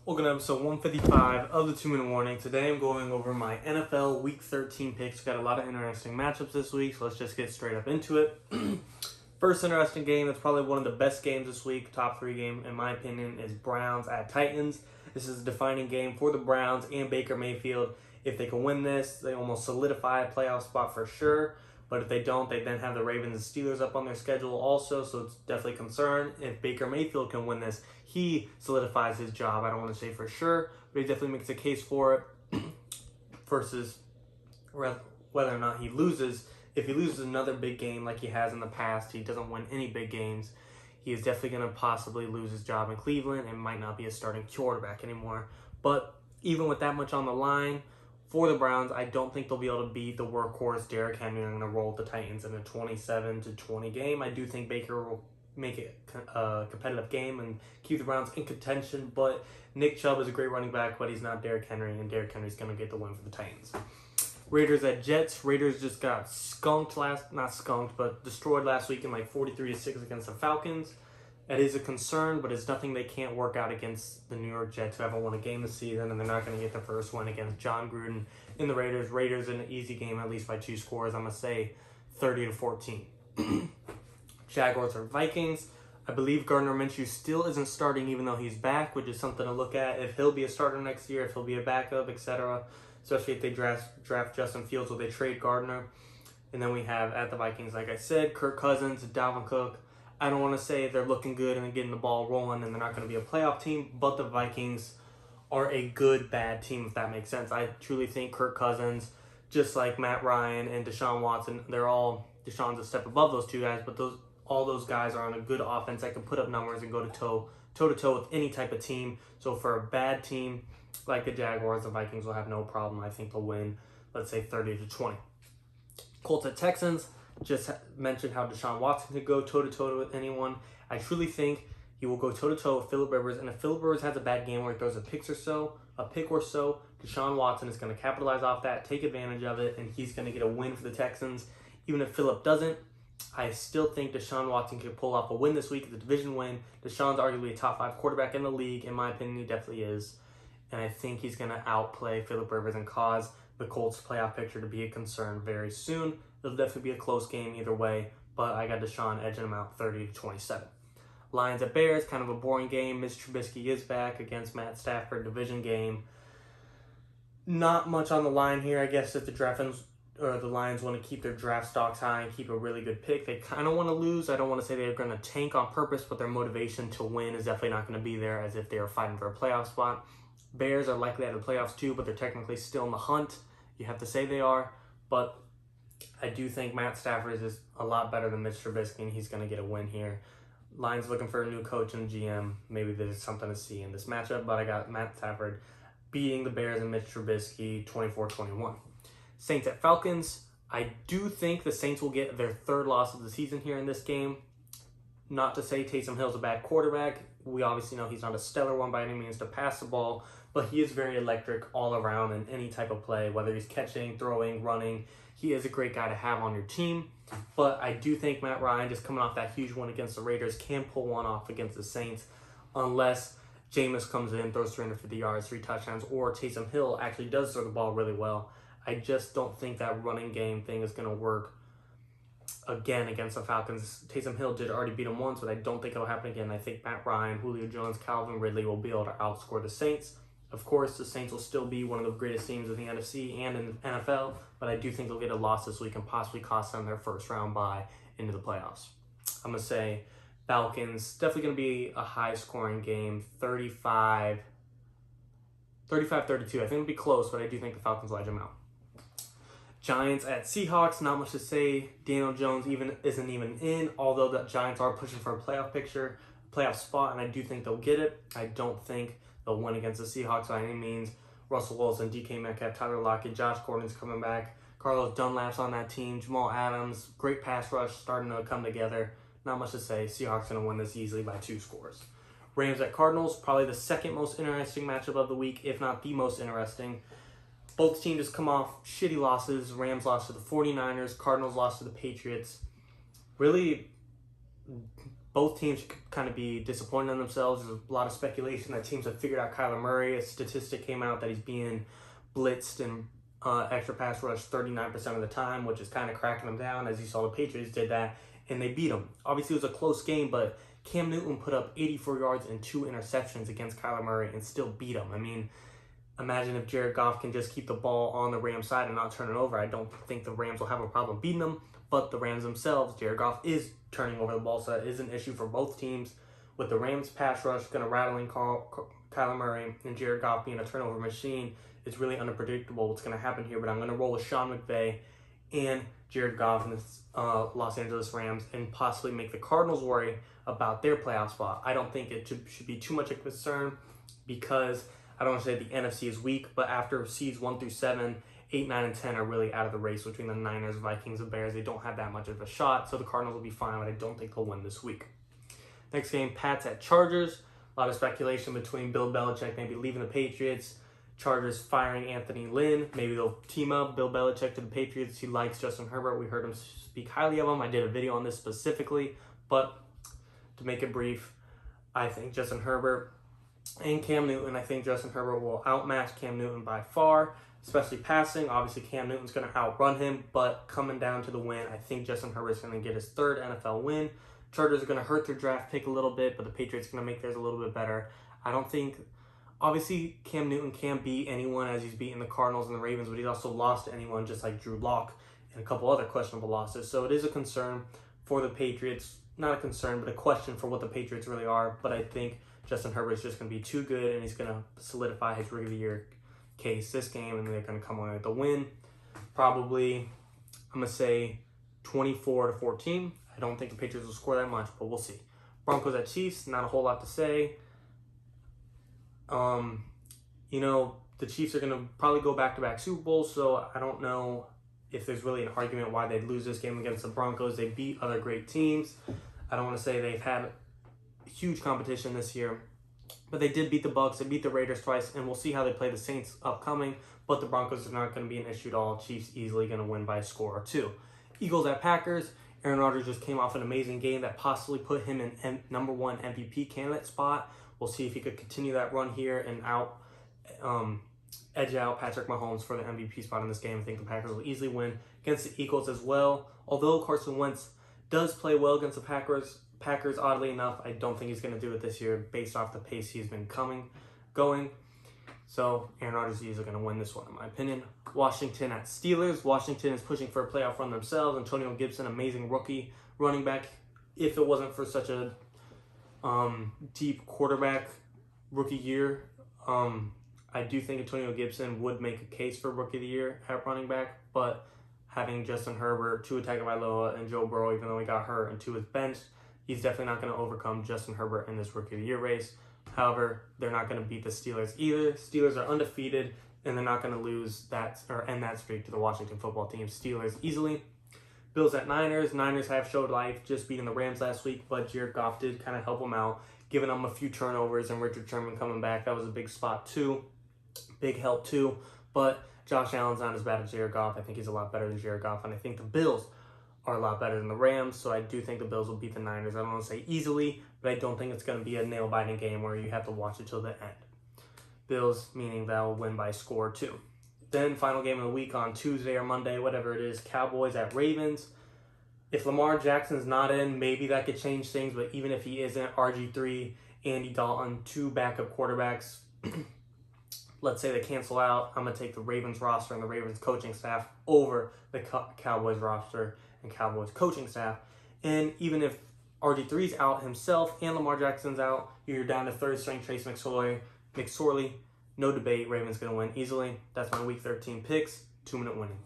Welcome to episode 155 of the 2 Minute Warning. Today I'm going over my NFL Week 13 picks. Got a lot of interesting matchups this week, so let's just get straight up into it. First interesting game, that's probably one of the best games this week, top 3 game in my opinion, is Browns at Titans. This is a defining game for the Browns and Baker Mayfield. If they can win this, they almost solidify a playoff spot for sure. But if they don't, they then have the Ravens and Steelers up on their schedule also, so it's definitely a concern. If Baker Mayfield can win this, he solidifies his job. I don't want to say for sure, but he definitely makes a case for it versus whether or not he loses. If he loses another big game like he has in the past, he doesn't win any big games, he is definitely going to possibly lose his job in Cleveland and might not be a starting quarterback anymore. But even with that much on the line, for the Browns, I don't think they'll be able to beat the workhorse Derrick Henry. I'm going to roll the Titans in a 27-20 game. I do think Baker will make it a competitive game and keep the Browns in contention, but Nick Chubb is a great running back, but he's not Derrick Henry, and Derrick Henry's going to get the win for the Titans. Raiders at Jets. Raiders just got destroyed last week in like 43-6 against the Falcons. It is a concern, but it's nothing they can't work out against the New York Jets, who haven't won a game this season, and they're not going to get their first win against John Gruden in the Raiders. Raiders in an easy game, at least by 2 scores. I'm going to say 30-14. Jaguars or Vikings. I believe Gardner Minshew still isn't starting, even though he's back, which is something to look at. If he'll be a starter next year, if he'll be a backup, etc. Especially if they draft Justin Fields or they trade Gardner. And then we have at the Vikings, like I said, Kirk Cousins, Dalvin Cook. I don't want to say they're looking good and getting the ball rolling and they're not going to be a playoff team, but the Vikings are a good, bad team, if that makes sense. I truly think Kirk Cousins, just like Matt Ryan and Deshaun Watson, Deshaun's a step above those two guys, but all those guys are on a good offense that can put up numbers and go toe-to-toe with any type of team. So for a bad team like the Jaguars, the Vikings will have no problem. I think they'll win, let's say 30-20. Colts at Texans. Just mentioned how Deshaun Watson could go toe-to-toe with anyone. I truly think he will go toe-to-toe with Phillip Rivers, and if Phillip Rivers has a bad game where he throws a pick or so, Deshaun Watson is going to capitalize off that, take advantage of it, and he's going to get a win for the Texans. Even if Phillip doesn't, I still think Deshaun Watson could pull off a win this week. It's a division win. Deshaun's arguably a top 5 quarterback in the league. In my opinion, he definitely is. And I think he's going to outplay Phillip Rivers and cause the Colts playoff picture to be a concern very soon. It'll definitely be a close game either way, but I got Deshaun edging him out 30-27. Lions at Bears, kind of a boring game. Mitch Trubisky is back against Matt Stafford, division game. Not much on the line here. I guess if the Lions want to keep their draft stocks high and keep a really good pick, they kind of want to lose. I don't want to say they're going to tank on purpose, but their motivation to win is definitely not going to be there as if they are fighting for a playoff spot. Bears are likely out of the playoffs too, but they're technically still in the hunt. You have to say they are, but I do think Matt Stafford is a lot better than Mitch Trubisky, and he's going to get a win here. Lions looking for a new coach and GM. Maybe there's something to see in this matchup, but I got Matt Stafford beating the Bears and Mitch Trubisky 24-21. Saints at Falcons. I do think the Saints will get their 3rd loss of the season here in this game. Not to say Taysom Hill's a bad quarterback. We obviously know he's not a stellar one by any means to pass the ball, but he is very electric all around in any type of play, whether he's catching, throwing, running. He is a great guy to have on your team, but I do think Matt Ryan, just coming off that huge one against the Raiders, can pull one off against the Saints unless Jameis comes in, throws 350 yards, 3 touchdowns, or Taysom Hill actually does throw the ball really well. I just don't think that running game thing is going to work again against the Falcons. Taysom Hill did already beat him once, but I don't think it'll happen again. I think Matt Ryan, Julio Jones, Calvin Ridley will be able to outscore the Saints. Of course, the Saints will still be one of the greatest teams in the NFC and in the NFL, but I do think they'll get a loss this week and possibly cost them their first round bye into the playoffs. I'm going to say Falcons, definitely going to be a high-scoring game, 35-32. I think it'll be close, but I do think the Falcons will edge them out. Giants at Seahawks, not much to say. Daniel Jones isn't even in, although the Giants are pushing for a playoff spot, and I do think they'll get it. I don't think they'll win against the Seahawks by any means. Russell Wilson, DK Metcalf, Tyler Lockett, Josh Gordon's coming back. Carlos Dunlap's on that team. Jamal Adams, great pass rush starting to come together. Not much to say. Seahawks going to win this easily by 2 scores. Rams at Cardinals, probably the second most interesting matchup of the week, if not the most interesting. Both teams just come off shitty losses. Rams lost to the 49ers. Cardinals lost to the Patriots. Really both teams could kind of be disappointed in themselves. There's a lot of speculation that teams have figured out Kyler Murray. A statistic came out that he's being blitzed and extra pass rush 39% of the time, which is kind of cracking them down. As you saw, the Patriots did that, and they beat them. Obviously, it was a close game, but Cam Newton put up 84 yards and 2 interceptions against Kyler Murray and still beat him. I mean, imagine if Jared Goff can just keep the ball on the Rams side and not turn it over. I don't think the Rams will have a problem beating them, but the Rams themselves, Jared Goff is turning over the ball, so that is an issue for both teams. With the Rams pass rush going to rattle in Kyler Murray and Jared Goff being a turnover machine, it's really unpredictable what's going to happen here, but I'm going to roll with Sean McVay and Jared Goff in the Los Angeles Rams and possibly make the Cardinals worry about their playoff spot. I don't think it should be too much of a concern because I don't want to say the NFC is weak, but after seeds 1 through 7, 8, 9, and 10 are really out of the race between the Niners, Vikings, and Bears. They don't have that much of a shot, so the Cardinals will be fine, but I don't think they'll win this week. Next game, Pats at Chargers. A lot of speculation between Bill Belichick maybe leaving the Patriots, Chargers firing Anthony Lynn. Maybe they'll team up Bill Belichick to the Patriots. He likes Justin Herbert. We heard him speak highly of him. I did a video on this specifically, but to make it brief, I think Justin Herbert and Cam Newton, I think Justin Herbert will outmatch Cam Newton by far, especially passing. Obviously, Cam Newton's going to outrun him, but coming down to the win, I think Justin Herbert's going to get his 3rd NFL win. Chargers are going to hurt their draft pick a little bit, but the Patriots are going to make theirs a little bit better. I don't think, obviously, Cam Newton can't beat anyone as he's beaten the Cardinals and the Ravens, but he's also lost to anyone just like Drew Lock and a couple other questionable losses. So it is a concern for the Patriots. Not a concern, but a question for what the Patriots really are. But I think Justin Herbert is just going to be too good, and he's going to solidify his Rookie of the Year case this game, and they're going to come away with the win. Probably, I'm going to say 24-14. I don't think the Patriots will score that much, but we'll see. Broncos at Chiefs, not a whole lot to say. The Chiefs are going to probably go back-to-back Super Bowls, so I don't know if there's really an argument why they'd lose this game against the Broncos. They beat other great teams. I don't want to say they've had huge competition this year, but they did beat the Bucs. They beat the Raiders twice, and we'll see how they play the Saints upcoming, but the Broncos are not going to be an issue at all. Chiefs easily going to win by a score or 2. Eagles at Packers. Aaron Rodgers just came off an amazing game that possibly put him in number 1 MVP candidate spot. We'll see if he could continue that run here and edge out Patrick Mahomes for the MVP spot in this game. I think the Packers will easily win against the Eagles as well. Although Carson Wentz does play well against the Packers, oddly enough, I don't think he's going to do it this year based off the pace he's been going. So Aaron Rodgers is easily going to win this one, in my opinion. Washington at Steelers. Washington is pushing for a playoff run themselves. Antonio Gibson, amazing rookie running back. If it wasn't for such a deep quarterback rookie year, I do think Antonio Gibson would make a case for Rookie of the Year at running back, but having Justin Herbert, Tua Tagovailoa, and Joe Burrow, even though he got hurt and Tua's benched, he's definitely not going to overcome Justin Herbert in this Rookie of the Year race. However, they're not going to beat the Steelers either. Steelers are undefeated, and they're not going to lose that or end that streak to the Washington football team. Steelers easily. Bills at Niners. Niners have showed life, just beating the Rams last week, but Jared Goff did kind of help them out, giving them a few turnovers, and Richard Sherman coming back. That was a big spot too. Big help too. But Josh Allen's not as bad as Jared Goff. I think he's a lot better than Jared Goff, and I think the Bills are a lot better than the Rams, so I do think the Bills will beat the Niners. I don't want to say easily, but I don't think it's going to be a nail-biting game where you have to watch it till the end. Bills, meaning they'll win by score 2. Then, final game of the week on Tuesday or Monday, whatever it is, Cowboys at Ravens. If Lamar Jackson's not in, maybe that could change things, but even if he isn't, RG3, Andy Dalton, 2 backup quarterbacks, let's say they cancel out, I'm going to take the Ravens roster and the Ravens coaching staff over the Cowboys roster and Cowboys coaching staff. And even if RG3's out himself and Lamar Jackson's out, you're down to third string Trace McSorley. No debate, Ravens going to win easily. That's my Week 13 picks. 2-minute winning.